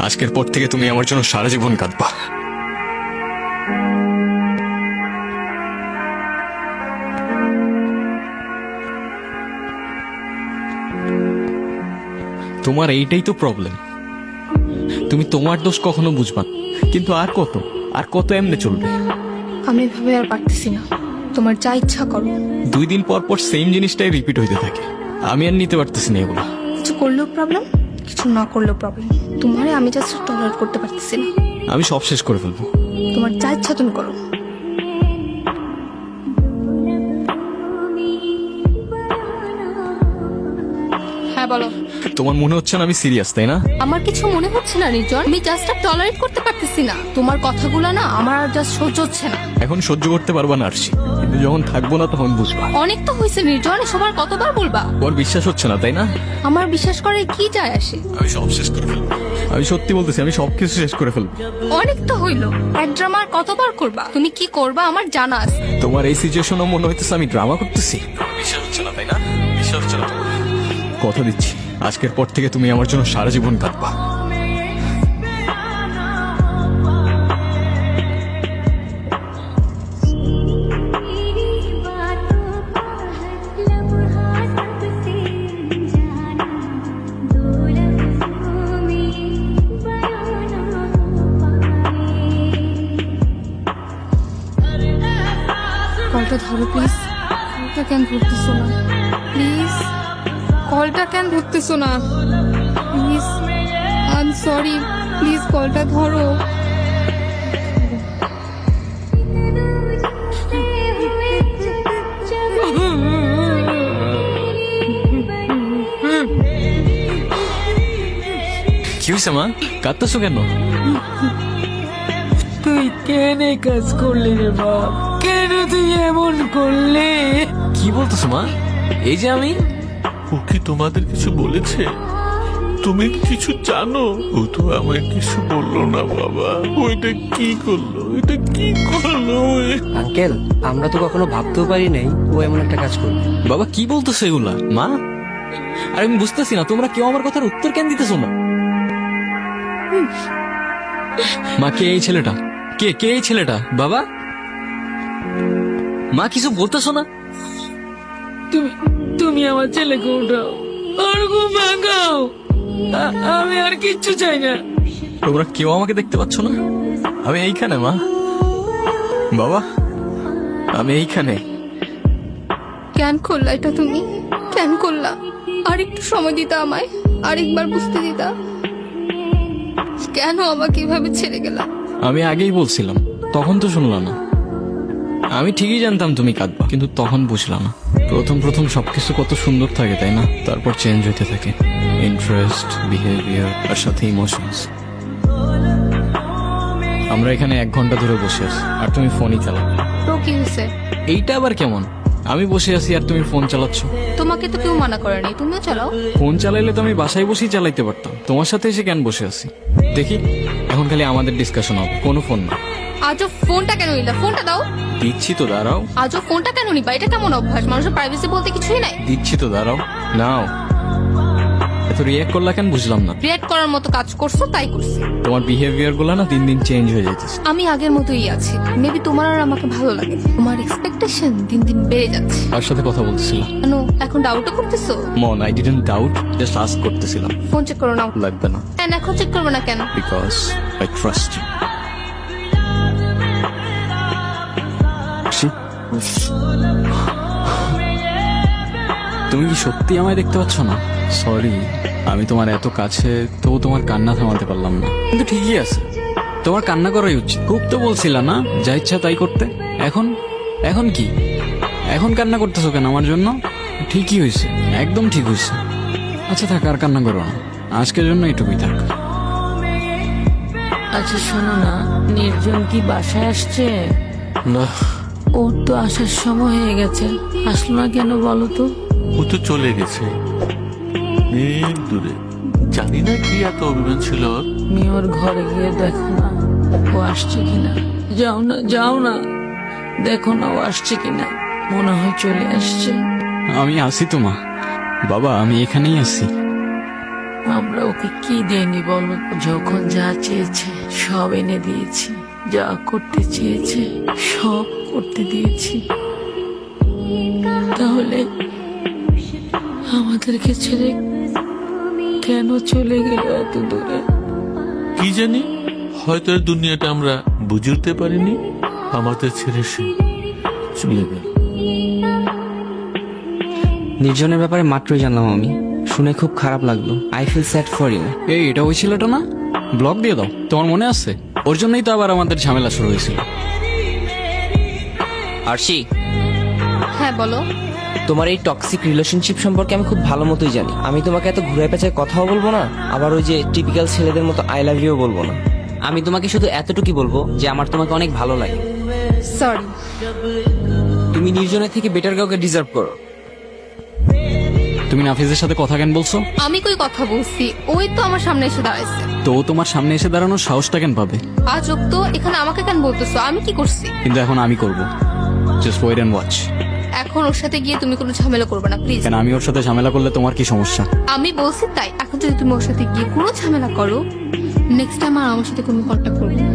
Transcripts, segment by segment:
আজকের পর থেকে তুমি আমার জন্য সারা জীবন কাঁদবা। তোমার এইটাই তো প্রবলেম, তুমি তোমার দোষ কখনো বুঝবা না। কিন্তু আর কত এমনি চলবে? আমি এভাবে আর পারতেছি না, তোমার যা ইচ্ছা করো। 2 দিন পর পর সেম জিনিসটাই রিপিট হইতে থাকে, আমি আর নিতে পারতেছি না এগুলো। কিছু করলেও প্রবলেম, কিছু না করলেও প্রবলেম। তোমারে আমি জাস্ট টলারেট করতে পারতেছি না। আমি সব শেষ করে ফেলবো। তোমার যা ইচ্ছা তুমি করো। হ্যাঁ বলো। তোমার মনে হচ্ছে না আমি সিরিয়াস, তাই না? আমার কিছু মনে হচ্ছে না নির্জন, আমি জাস্ট টলারেট করতে পারতেছি না। তোমার কথাগুলো না আমার আর জাস্ট সহ্য হচ্ছে না। এখন সহ্য করতে পারবা না আরশি, কিন্তু যখন থাকবো না তখন বুঝবা। অনেক তো হয়েছে নির্জন, সবার কতবার বলবা? তোমার বিশ্বাস হচ্ছে না, তাই না? আমার বিশ্বাস করে কি যায় আসে? আমি সব শেষ করে ফেলবো। আমি সত্যি বলতেছি, আমি সবকিছু শেষ করে ফেলবো। অনেক তো হইলো, এক ড্রামা আর কতবার করবা? তুমি কি করবা আমার জানা আছে। তোমার এই সিচুয়েশনও মনে হইতেছে আমি ড্রামা করতেছি। বিশ্বাস হচ্ছে না, তাই না? বিশ্বাস হচ্ছে না তোমার? কথা দিচ্ছি, আজকের পর থেকে তুমি আমার জন্য সারা জীবন কাঁদবা। কলটা ধরো প্লিজ। কলটা কেন ধরতেছো না প্লিজ? কলটা কেন ধরতেছো না please? I am sorry, please কলটা ধরো। কি হয়েছে মা, কাঁদতেছো কেন? তুই কেন এই কাজ করলি রে বাপ? কেন তুই এমন করলি? কি বলতেছো মা? এই যে আমি। ও কি তোমাদের কিছু বলেছে? তুমি কিছু জানো? ও তো আমায় কিছু বললো না বাবা। ওইটা কি করলো? এটা কি করলো? আঙ্কেল, আমরা তো কখনো ভাবতেও পারি নাই ও এমন একটা কাজ করবে। বাবা কি বলতেছো এগুলা মা? আর আমি বুঝতেছি না, তোমরা কেউ আমার কথার উত্তর কেন দিতেছো না? মা, কে এই ছেলেটা? কে এই ছেলেটা? বাবা, মা কিছু বলতেছো না? তুমি আমার ছেলেকে উঠাও, আর ঘুম ভাঙাও। আমি আর কিচ্ছু চাই না। তোমরা কেউ আমাকে দেখতে পাচ্ছ না? আমি এইখানে মা, বাবা, আমি এইখানে। কেন করলা এটা তুমি? কেন করলা? আর একটু সময় দিতা আমায়, আরেকবার বুঝতে দিতা। কেন আমাকে এভাবে ছেড়ে গেলা? আমি আগেই বলছিলাম, তখন তো শুনলা না। আমি ঠিকই জানতাম তুমি কাঁদবা, কিন্তু তখন বুঝলাম না। প্রথম সবকিছু কত সুন্দর থাকে, তাই না? তারপর চেঞ্জ হতে থাকে ইন্টারেস্ট, বিহেভিয়ার আর সাথে ইমোশনস। আমরা এখানে 1 ঘন্টা ধরে বসে আছি আর তুমি ফোনই চালাও। তো কি হয়েছে? এইটা আবার কেমন? আমি বসে আছি আর তুমি ফোন চালাচ্ছ। তোমাকে তো কেউ মানা করেনি, তুমিও চালাও। ফোন চালাইলে তো আমি বাসায় বসেই চালাইতে পারতাম, তোমার সাথে এসে কেন বসে আছি? দেখি, এখন খালি আমাদের ডিসকাশন হবে, কোনো ফোন না। আজও ফোনটা কেন নিলা? ফোনটা দাও। দিচ্ছি তো, দাঁড়াও। আজও ফোনটা কেন নিবা? এটা কেমন অভ্যাস? মানুষের প্রাইভেসি বলতে কিছুই নাই। দিচ্ছি তো, দাঁড়াও। নাও। এত রিয়াক্ট করলা কেন বুঝলাম না। রিয়েক্ট করার মতো কাজ করছো তাই করছি। তোমার বিহেভিয়ার গুলো না দিন দিন চেঞ্জ হয়ে যাইতেছে। আমি আগের মতোই আছি, মেবি তোমার আর আমাকে ভালো লাগে। তোমার এক্সপেকটেশন দিন দিন বেড়ে যাচ্ছে। তার সাথে কথা বলতেছিলাম। কেন এখন ডাউটও করতেছো? মন, I didn't doubt, just ask করতেছিলাম। ফোন চেক করো নাও। লাগবে না, কেন এখন চেক করবে না কেন? Because I trust you. তুমি কি সত্যি আমায় দেখতে পাচ্ছ না? সরি, আমি তোমার এত কাছে, তবু তোমার কান্না থামাতে পারলাম না। কিন্তু ঠিকই আছে, তোমার কান্না করাই উচিত। খুব তো বলছিলা না যা ইচ্ছা তাই করতে। এখন কি? এখন কান্না করতেছো কেন আমার জন্য? ঠিকই হয়েছে, একদম ঠিক হয়েছে। আচ্ছা থাক, আর কান্না করো না, আজকের জন্য এটুকুই থাক। আচ্ছা শোনো না, নির্জন কি বাসায় আসছে? না, ওর তো আসার সময় হয়ে গেছে, আসলো না কেন বলো তো? ও তো চলে গেছে অনেক দূরে। জানি না কি এত অভিমান ছিল ওর। তুমি ওর ঘরে গিয়ে দেখো না ও আসছে কিনা। যাও না, দেখো না ও আসছে কিনা। মনে হয় চলে আসছে। আমি আসি তো মা। বাবা, আমি এখানেই আছি। আমরা ওকে কি দেয়নি বলো? যখন যা চেয়েছে সব এনে দিয়েছি, যা করতে চেয়েছে সব করতে দিয়েছি। তাহলে আমাদেরকে ছেড়ে কেন চলে গেল এত দূরে? কি জানি, হয়তো এই দুনিয়াটা আমরা বুঝে উঠতে পারিনি। আমাদের ছেড়ে সে চলে গেল। নির্জনের ব্যাপারে মাত্রই জানলাম আমি, শুনে খুব খারাপ লাগলো। I feel sad for you. এই এটা ওই ছেলেটা না? ব্লক দিয়ে দাও, তোমার মনে আছে? ওর জন্যই তো আবার আমাদের ঝামেলা শুরু হয়েছিল। আরশি, হ্যাঁ বলো। তোমার এই টক্সিক রিলেশনশিপ সম্পর্কে আমি খুব ভালো মতোই জানি। আমি তোমাকে এত ঘুরে পেঁচায় কথাও বলবো না, আবার ওই যে টিপিক্যাল ছেলেদের মতো আই লাভ ইউ বলবো না। আমি তোমাকে শুধু এতটুকুই বলবো যে আমার তোমাকে অনেক ভালো লাগে। সরি। তুমি নির্জনের থেকে বেটার কাউকে ডিজার্ভ করো। তুমি নাফিজের সাথে কথা কেন বলছো? আমি কই কথা বলছি, ওই তো আমার সামনে এসে দাঁড়াইছে। তো ও তোমার সামনে এসে দাঁড়ানোর সাহসটা কেন পাবে? আজব তো, এখানে আমাকে কেন বলতেছো? আমি কি করছি? কিন্তু এখন আমি করব। Just wait and watch. এখন ওর সাথে গিয়ে তুমি কোনো ঝামেলা করবে না প্লিজ। কেন, আমি ওর সাথে ঝামেলা করলে তোমার কি সমস্যা? আমি বলছি তাই। এখন যদি তুমি ওর সাথে গিয়ে কোনো ঝামেলা করো, নেক্সট টাইম আর আমার সাথে কোনো কন্ট্যাক্ট করবে না।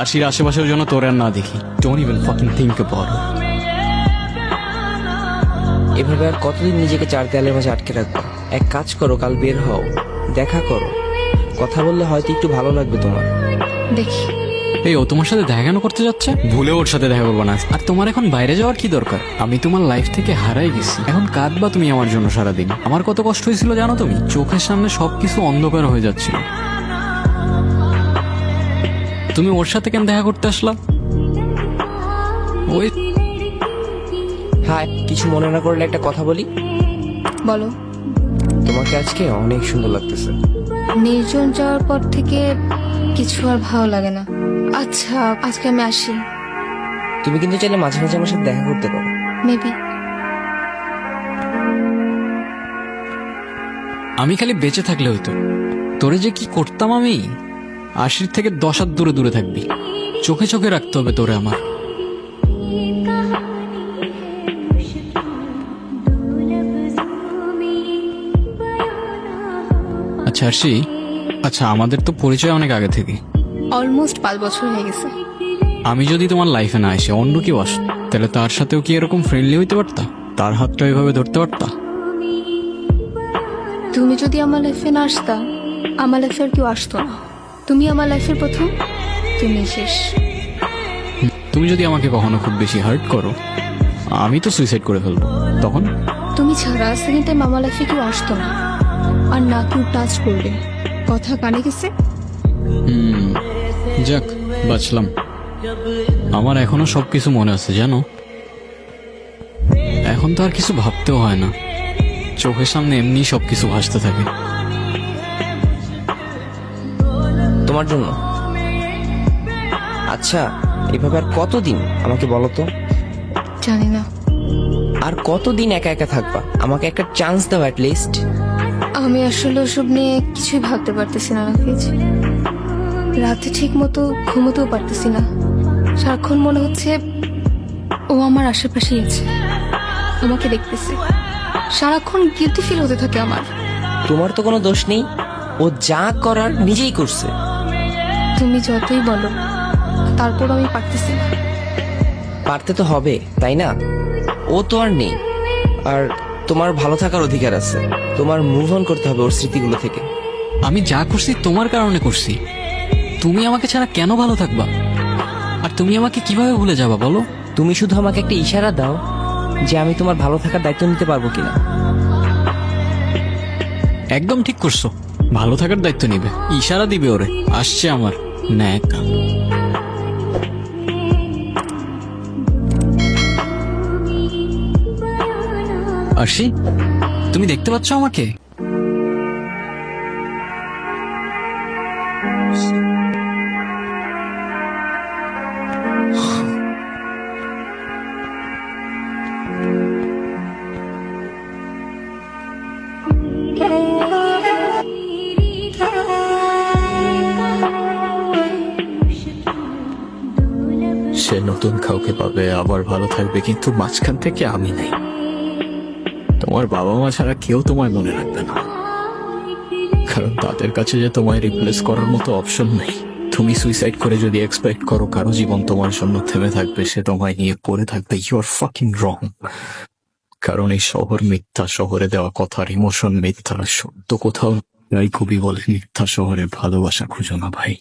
আশির আশেপাশের জন্য তোর আর না দেখি। Don't even fucking think about it. এভাবে আর কতদিন নিজেকে চার দেয়ালের মাঝে আটকে রাখবো? এক কাজ করো, কাল বের হও, দেখা করো, কথা বললে হয়তো একটু ভালো লাগবে তোমার। দেখি। এই ও তোমার সাথে দেখা কেন করতে যাচ্ছে? ভুলে ওর সাথে দেখা করবো না। আর তোমার এখন বাইরে যাওয়ার কি দরকার? আমি তোমার লাইফ থেকে হারাই গেছি, এখন কাঁদবা তুমি আমার জন্য সারাদিন। আমার কত কষ্ট হয়েছিল জানো তুমি? চোখের সামনে সবকিছু অন্ধকার হয়ে যাচ্ছিল। তুমি ওর সাথে কেন দেখা করতে আসলা? ওই হ্যাঁ, কিছু মনে না করলে একটা কথা বলি। বলো। তোমাকে আজকে অনেক সুন্দর লাগতেছে। নির্জন যাওয়ার পর থেকে কিছু আর ভালো লাগে না। আচ্ছা, আজকে আমি আসি। তুমি কিন্তু চাইলে মাঝে মাঝে আমার সাথে দেখা করতে পারো। মেবি। আমি খালি বেঁচে থাকলে হইতো। তোরে যে কি করতাম আমি! আশির থেকে 10 হাত দূরে দূরে থাকবি। চোখে চোখে রাখতে হবে তোরে আমার। আচ্ছা আরশি, আচ্ছা আমাদের তো পরিচয় অনেক আগে থেকে। অলমোস্ট 5 বছর হয়ে গেছে। আমি যদি তোমার লাইফে না এসে অন্য কেউ আসত, তাহলে তার সাথেও কি এরকম ফ্রেন্ডলি হইতে পারতা? তার হাতটা এভাবে ধরতে পারতা? তুমি যদি আমার লাইফে না আসতা, আমার লাইফে আর কেউ আসতো না। তুমি আমার লাইফের প্রথম, তুমি শেষ। তুমি যদি আমাকে কখনো খুব বেশি হার্ট করো, আমি তো সুইসাইড করে ফেলবো। তখন তুমি ছাড়া সেকেন্ড টাইম আমার লাইফে কেউ আসতো না, আর না কেউ টাচ করবে। কথা কানে গেছে? যাক, বাঁচলাম। আমার এখনো সবকিছু মনে আছে জানো। এখন তো আর কিছু ভাবতেও হয় না, চোখের সামনে এমনি সবকিছু ভাসতে থাকে। তোমার জন্য। আচ্ছা, এভাবে আর কতদিন আমাকে বলো তো? জানি না। আর কতদিন একা একা থাকবা? আমাকে একটা চান্স দাও অ্যাট লিস্ট। আমি আসলে ওসব নিয়ে কিছুই ভাবতে পারতেছি না নাফিজ। রাতে ঠিক মতো ঘুমোতেও পারতেছি না। সারাক্ষণ মনে হচ্ছে ও আমার আশেপাশেই আছে, আমাকে দেখতেছে। সারাক্ষণ গিলটি ফিল হতে থাকে আমার। তোমার তো কোনো দোষ নেই, ও যা করার নিজেই করছে। তুমি যতই বলো, তারপর আমি পারতেছি না। পারতে তো হবে, তাই না? ও তো আর নেই, আর তোমার ভালো থাকার অধিকার আছে। তোমার মুভ অন করতে হবে ওর স্মৃতিগুলো থেকে। আমি যা করছি তোমার কারণে করছি। তুমি আমাকে ছাড়া কেন ভালো থাকবা? আর তুমি আমাকে কিভাবে ভুলে যাবা বলো? তুমি শুধু আমাকে একটা ইশারা দাও যে আমি তোমার ভালো থাকার দায়িত্ব নিতে পারবো কিনা। একদম ঠিক করছো, ভালো থাকার দায়িত্ব নিবে। ইশারা দিবে ওরে, আসছে আমার ন্যাক। আরশি, তুমি দেখতে পাচ্ছ আমাকে? সে নতুন কাউকে পাবে, আবার ভালো থাকবে, কিন্তু মাঝখান থেকে আমি নেই। তোমার বাবা মা ছাড়া কেউ তোমায় মনে রাখবে না, কারণ তাদের কাছে যে তোমায় রিপ্লেস করার মতো অপশন নেই। তুমি সুইসাইড করে যদি এক্সপেক্ট করো কারো জীবন তোমার জন্য থেমে থাকবে, সে তোমায় নিয়ে পড়ে থাকবে, ইউ আর ফাকিং রং। কারণ এই শহর মিথ্যা, শহরে দেওয়া কথার ইমোশন মিথ্যা, সত্য কোথাও। তাই কবি বলে, মিথ্যা শহরে ভালোবাসা খুঁজো না ভাই।